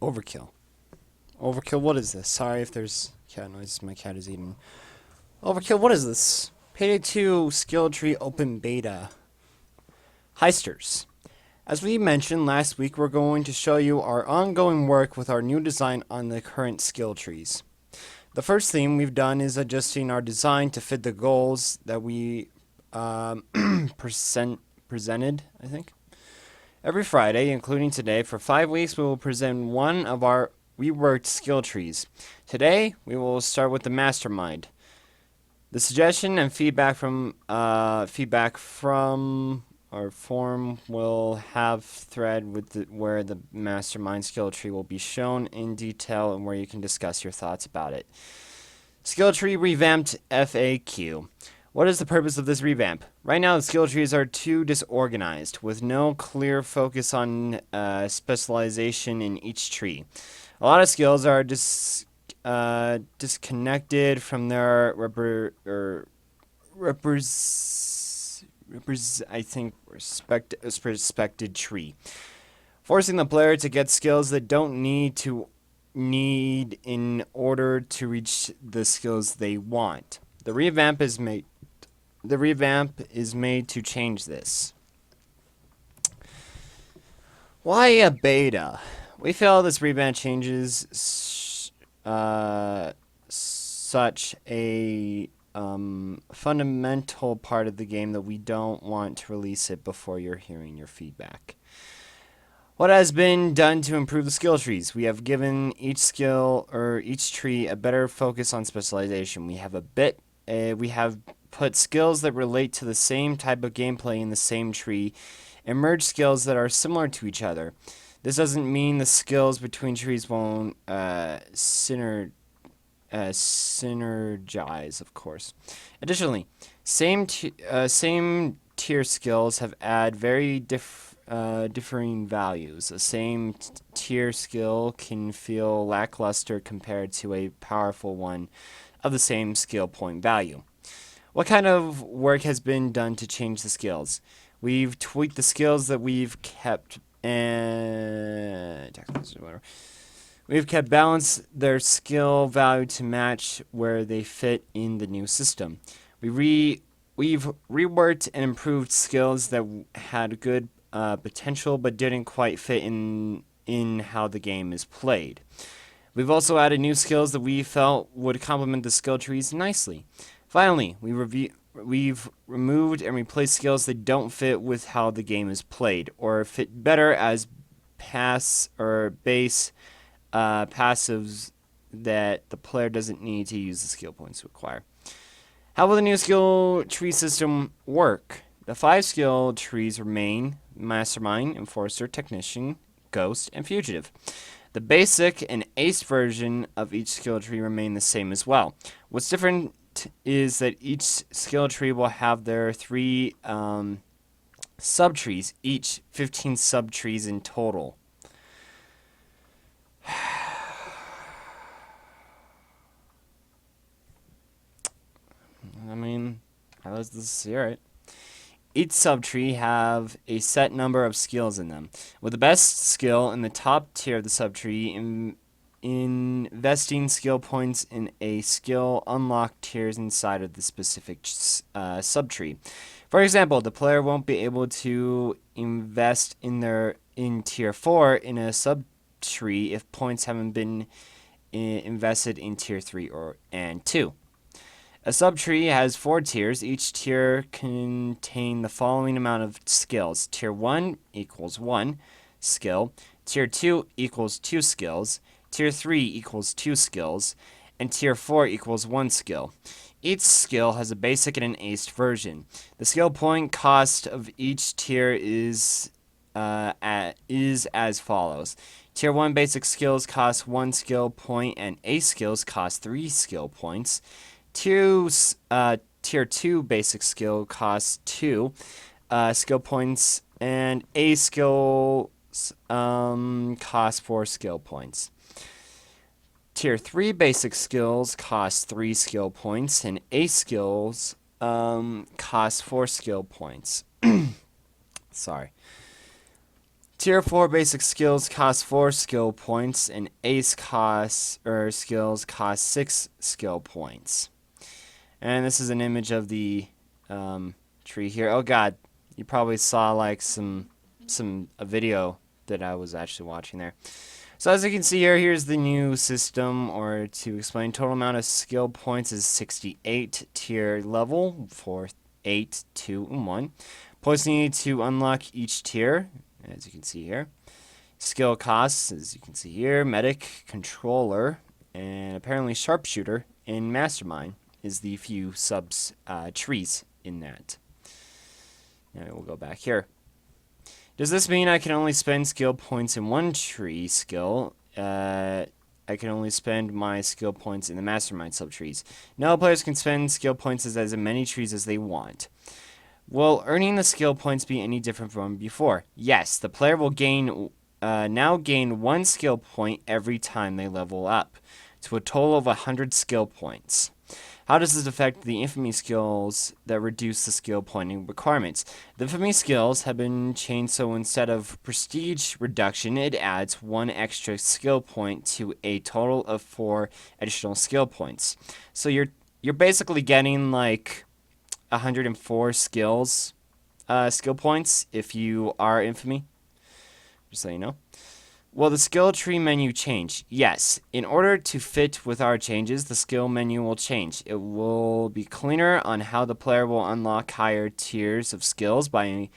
Overkill. Overkill, what is this? Sorry if there's cat noises, my cat is eating. Overkill, what is this? Payday 2 skill tree open beta. Heisters. As we mentioned last week, we're going to show you our ongoing work with our new design on the current skill trees. The first thing we've done is adjusting our design to fit the goals that we presented, I think. Every Friday, including today, for 5 weeks, we will present one of our reworked skill trees. Today, we will start with the mastermind. The suggestion and feedback from our forum will have thread with where the mastermind skill tree will be shown in detail and where you can discuss your thoughts about it. Skill tree revamped FAQ. What is the purpose of this revamp? Right now, the skill trees are too disorganized, with no clear focus on specialization in each tree. A lot of skills are disconnected from their respected tree, forcing the player to get skills that don't need in order to reach the skills they want. The revamp is made to change this. Why a beta? We feel this revamp changes such a fundamental part of the game that we don't want to release it before you're hearing your feedback. What has been done to improve the skill trees? We have given each skill or each tree a better focus on specialization. We have put skills that relate to the same type of gameplay in the same tree and merge skills that are similar to each other. This doesn't mean the skills between trees won't synergize, of course. Additionally, same tier skills have very differing values. A same tier skill can feel lackluster compared to a powerful one of the same skill point value. What kind of work has been done to change the skills? We've tweaked the skills that we've kept We've kept balance their skill value to match where they fit in the new system. We've reworked and improved skills that had good potential but didn't quite fit in how the game is played. We've also added new skills that we felt would complement the skill trees nicely. Finally, we've removed and replaced skills that don't fit with how the game is played, or fit better as base passives that the player doesn't need to use the skill points to acquire. How will the new skill tree system work? The 5 skill trees remain: Mastermind, Enforcer, Technician, Ghost, and Fugitive. The basic and ace version of each skill tree remain the same as well. What's different is that each skill tree will have their 3 subtrees, each 15 subtrees in total. I mean, let's see, alright. Each subtree have a set number of skills in them, with the best skill in the top tier of the subtree investing skill points in a skill unlocked tiers inside of the specific subtree. For example, the player won't be able to invest in tier 4 in a subtree if points haven't been invested in tier 3 and 2. A subtree has 4 tiers. Each tier contain the following amount of skills. Tier 1 equals 1 skill. Tier 2 equals 2 skills. Tier 3 equals 2 skills. And Tier 4 equals 1 skill. Each skill has a basic and an aced version. The skill point cost of each tier is as follows. Tier 1 basic skills cost 1 skill point and ace skills cost 3 skill points. Tier 2 basic skill costs 2 skill points, and A skills cost 4 skill points. Tier 3 basic skills cost 3 skill points, and A skills cost 4 skill points. Sorry. Tier 4 basic skills cost 4 skill points, and ace skills cost 6 skill points. And this is an image of the tree here. Oh god, you probably saw like a video that I was actually watching there. So as you can see here, here's the new system, or to explain, total amount of skill points is 68 tier level for 8, 2, and 1. Points needed to unlock each tier, as you can see here. Skill costs, as you can see here, medic, controller, and apparently sharpshooter and mastermind is the few trees in that. Now we'll go back here. Does this mean I can only spend skill points in one tree skill? I can only spend my skill points in the mastermind subtrees. No, players can spend skill points as many trees as they want. Will earning the skill points be any different from before? Yes, the player will now gain 1 skill point every time they level up, to a total of 100 skill points. How does this affect the infamy skills that reduce the skill pointing requirements? The infamy skills have been changed so instead of prestige reduction, it adds 1 extra skill point to a total of 4 additional skill points. So you're basically getting like 104 skill points if you are infamy. Just so you know. Will the skill tree menu change? Yes. In order to fit with our changes, the skill menu will change. It will be cleaner on how the player will unlock higher tiers of skills by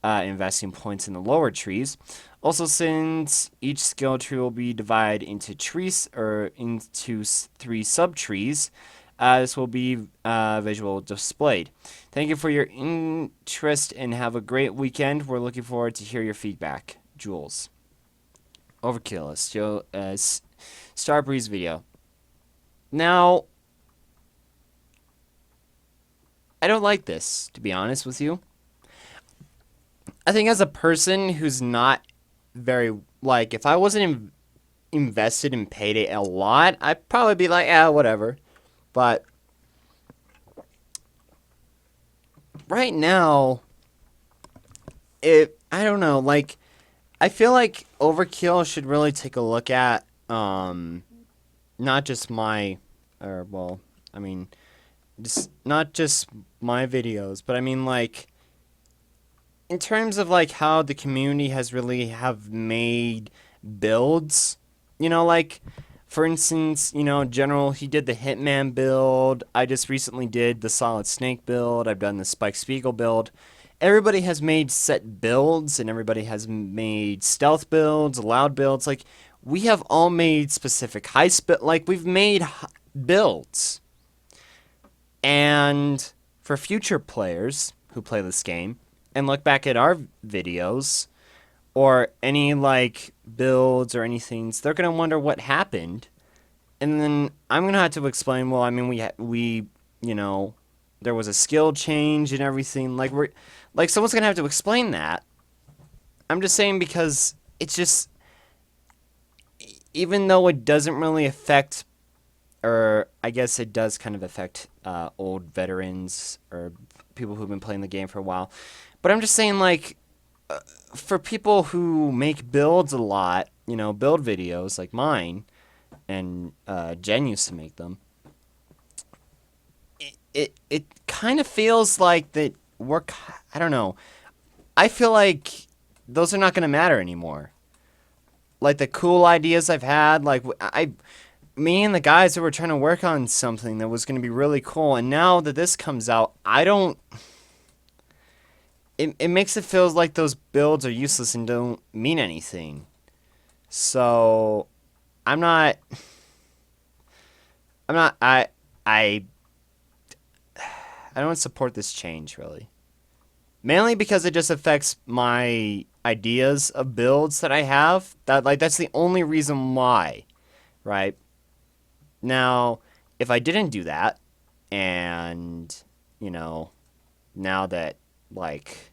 investing points in the lower trees. Also, since each skill tree will be divided into trees or into 3 subtrees, this will be visual displayed. Thank you for your interest and have a great weekend. We're looking forward to hear your feedback. Jules. Overkill, Starbreeze video. Now, I don't like this, to be honest with you. I think as a person who's not very, like, if I wasn't invested in Payday a lot, I'd probably be like, whatever. But right now, I don't know, like, I feel like Overkill should really take a look at, not just my, not just my videos, but I mean, like, in terms of, like, how the community has really have made builds, you know, like, for instance, you know, General, he did the Hitman build, I just recently did the Solid Snake build, I've done the Spike Spiegel build. Everybody has made set builds, and everybody has made stealth builds, loud builds. Like, we have all made specific heist builds. Like, we've made builds. And for future players who play this game and look back at our videos or any, like, builds or anything, they're going to wonder what happened. And then I'm going to have to explain, well, I mean, we you know, there was a skill change and everything. Like, someone's going to have to explain that. I'm just saying because it's just, even though it doesn't really affect, or I guess it does kind of affect old veterans or people who've been playing the game for a while. But I'm just saying, like, for people who make builds a lot, you know, build videos like mine, and Jen used to make them, it kind of feels like that I don't know. I feel like those are not going to matter anymore. Like, the cool ideas I've had, like, me and the guys that were trying to work on something that was going to be really cool, and now that this comes out, it makes it feel like those builds are useless and don't mean anything. So, I don't support this change, really. Mainly because it just affects my ideas of builds that I have. That's the only reason why, right? Now, if I didn't do that, and, you know, now that, like,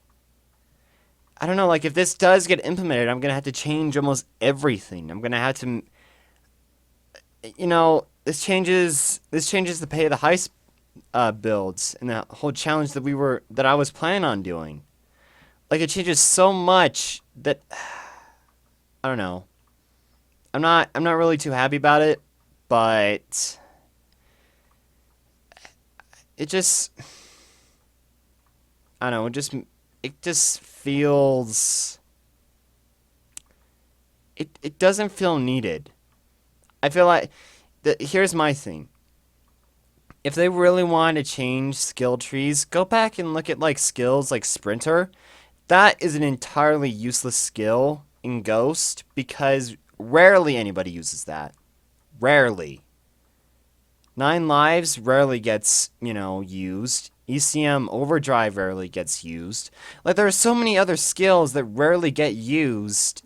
I don't know, like, if this does get implemented, I'm going to have to change almost everything. I'm going to have to, you know, this changes the pay of the heist builds and that whole challenge that I was planning on doing. Like, it changes so much that I don't know. I'm not really too happy about it, but it just, I don't know, it just feels, it doesn't feel needed. I feel like, here's my thing. If they really want to change skill trees, go back and look at like skills like Sprinter. That is an entirely useless skill in Ghost because rarely anybody uses that. Rarely. 9 lives rarely gets, used. ECM Overdrive rarely gets used. Like there are so many other skills that rarely get used,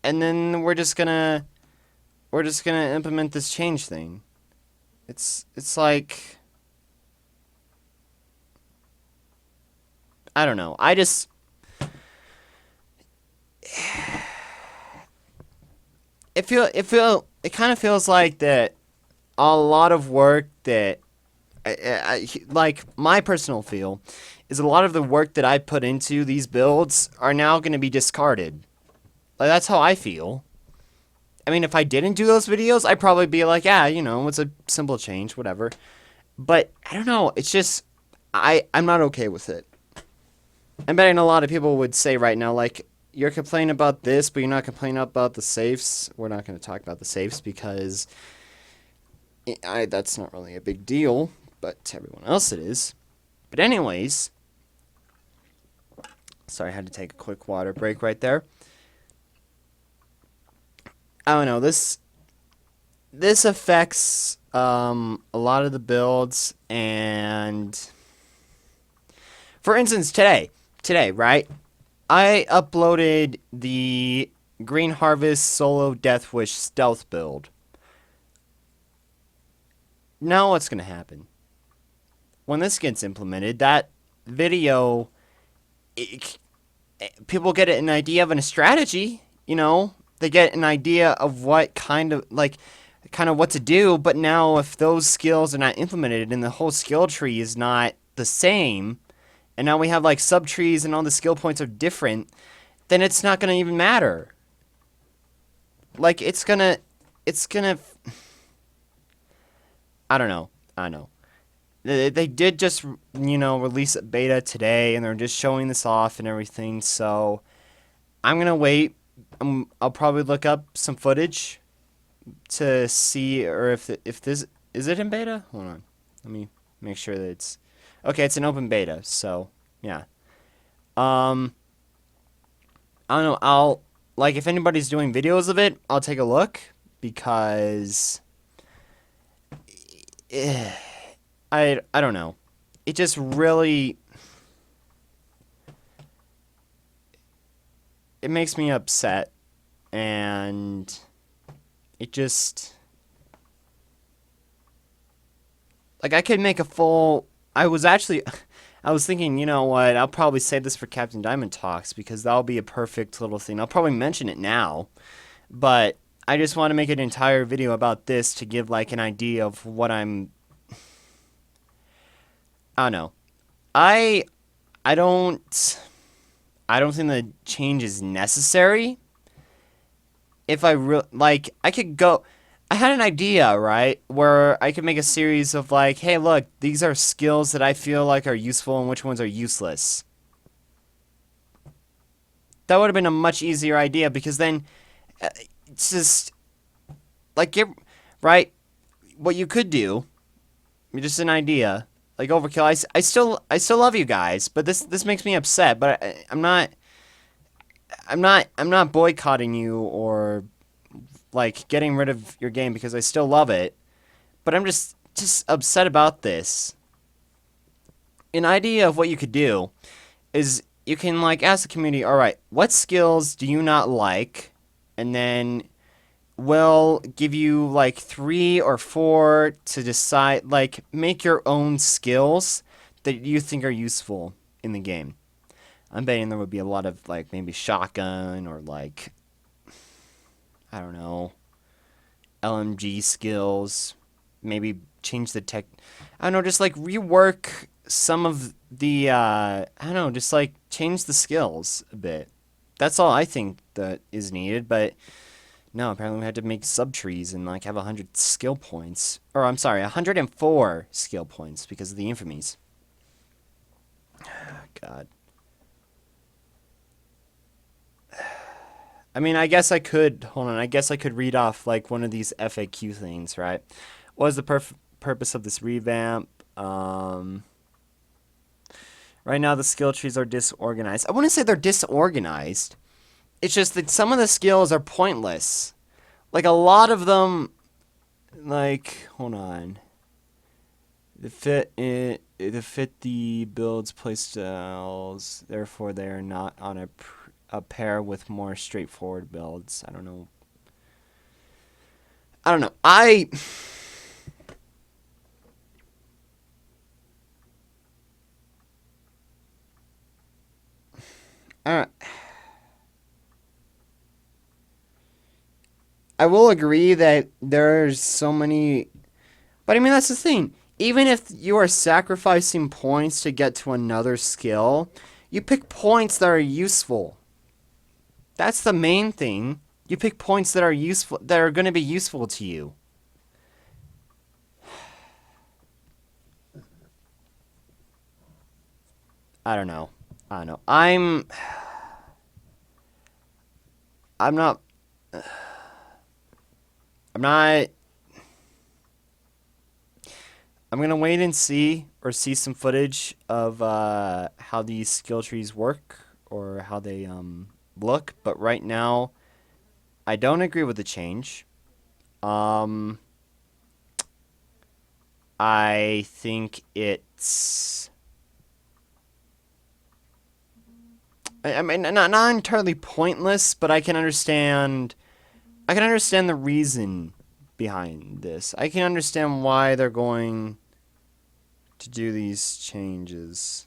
and then we're just gonna implement this change thing. It's like, I don't know. It kind of feels like that a lot of work that like my personal feel is a lot of the work that I put into these builds are now going to be discarded. Like that's how I feel. I mean, if I didn't do those videos, I'd probably be like, yeah, it's a simple change, whatever. But I don't know. It's just I'm not okay with it. I'm betting a lot of people would say right now, like, you're complaining about this, but you're not complaining about the safes. We're not going to talk about the safes because that's not really a big deal, but to everyone else it is. But anyways, sorry, I had to take a quick water break right there. I don't know, this affects a lot of the builds, and for instance, today, right? I uploaded the Green Harvest Solo Death Wish stealth build. Now what's going to happen? When this gets implemented, that video, people get an idea of a strategy, They get an idea of what kind of what to do, but now if those skills are not implemented and the whole skill tree is not the same, and now we have like sub-trees and all the skill points are different, then it's not going to even matter. Like, it's gonna, I don't know. They did just, release a beta today, and they're just showing this off and everything, so I'm going to wait. I'll probably look up some footage to see, or if this, is it in beta? Hold on. Let me make sure that it's, okay, it's an open beta, so, yeah. I don't know, like, if anybody's doing videos of it, I'll take a look, because I don't know. It just really, it makes me upset, and it just, like, I could make a full, I was thinking, you know what, I'll probably save this for Captain Diamond Talks, because that'll be a perfect little thing. I'll probably mention it now, but I just want to make an entire video about this to give, like, an idea of what I don't know. I don't think the change is necessary. If I I had an idea, right, where I could make a series of like, hey, look, these are skills that I feel like are useful and which ones are useless. That would have been a much easier idea, because then it's just like, right, what you could do, just an idea, like Overkill. I still love you guys, but this makes me upset. But I'm not boycotting you or like getting rid of your game, because I still love it. But I'm just upset about this. An idea of what you could do is you can like ask the community, all right, what skills do you not like, and then we'll give you like 3 or 4 to decide, like, make your own skills that you think are useful in the game. I'm betting there would be a lot of like maybe shotgun, or like, I don't know, LMG skills. Maybe change the tech. I don't know, just like rework some of the, I don't know, just like change the skills a bit. That's all I think that is needed, but no, apparently we had to make sub-trees and like have 100 skill points. Or I'm sorry, 104 skill points because of the infamies. God. I mean, I guess I could, hold on, I guess I could read off like one of these FAQ things, right? What is the purpose of this revamp? Right now the skill trees are disorganized. I wouldn't say they're disorganized. It's just that some of the skills are pointless. Like a lot of them, like, hold on. They fit the build's playstyles, therefore they are not on a pair with more straightforward builds. I don't know. I I will agree that there's so many, but I mean that's the thing. Even if you are sacrificing points to get to another skill, you pick points that are useful. That's the main thing. You pick points that are useful, that are going to be useful to you. I don't know. I don't know. I'm not. I'm not. I'm gonna wait and see, or see some footage of how these skill trees work or how they look. But right now, I don't agree with the change. I think it's. I mean, not entirely pointless, but I can understand. I can understand the reason behind this. I can understand why they're going to do these changes.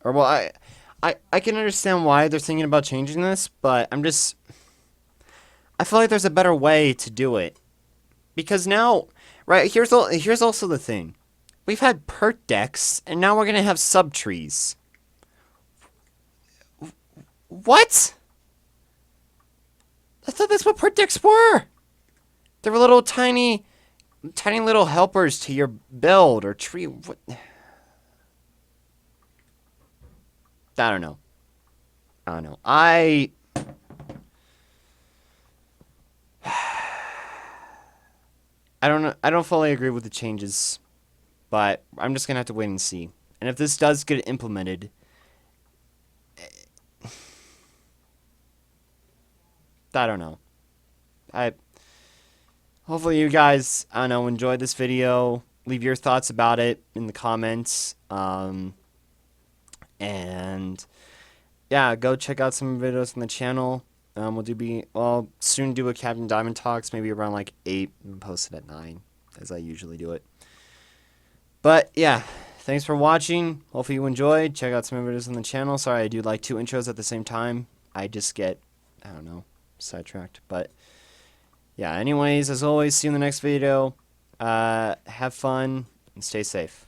Or well, I can understand why they're thinking about changing this, but I feel like there's a better way to do it. Because now, right, here's also the thing. We've had perk decks, and now we're gonna have sub-trees. What? I thought that's what perk decks were. They were little tiny little helpers to your build or tree. What? I don't know. I don't know. I don't know. I don't fully agree with the changes, but I'm just gonna have to wait and see. And if this does get implemented, I don't know. I hopefully you guys, I don't know, enjoyed this video. Leave your thoughts about it in the comments. And yeah, go check out some videos on the channel. We'll soon do a Captain Diamond Talks, maybe around like 8 and post it at 9, as I usually do it. But yeah, thanks for watching. Hopefully you enjoyed. Check out some videos on the channel. Sorry, I do like 2 intros at the same time. I just get, I don't know, sidetracked. But yeah, anyways, as always, see you in the next video. Have fun and stay safe.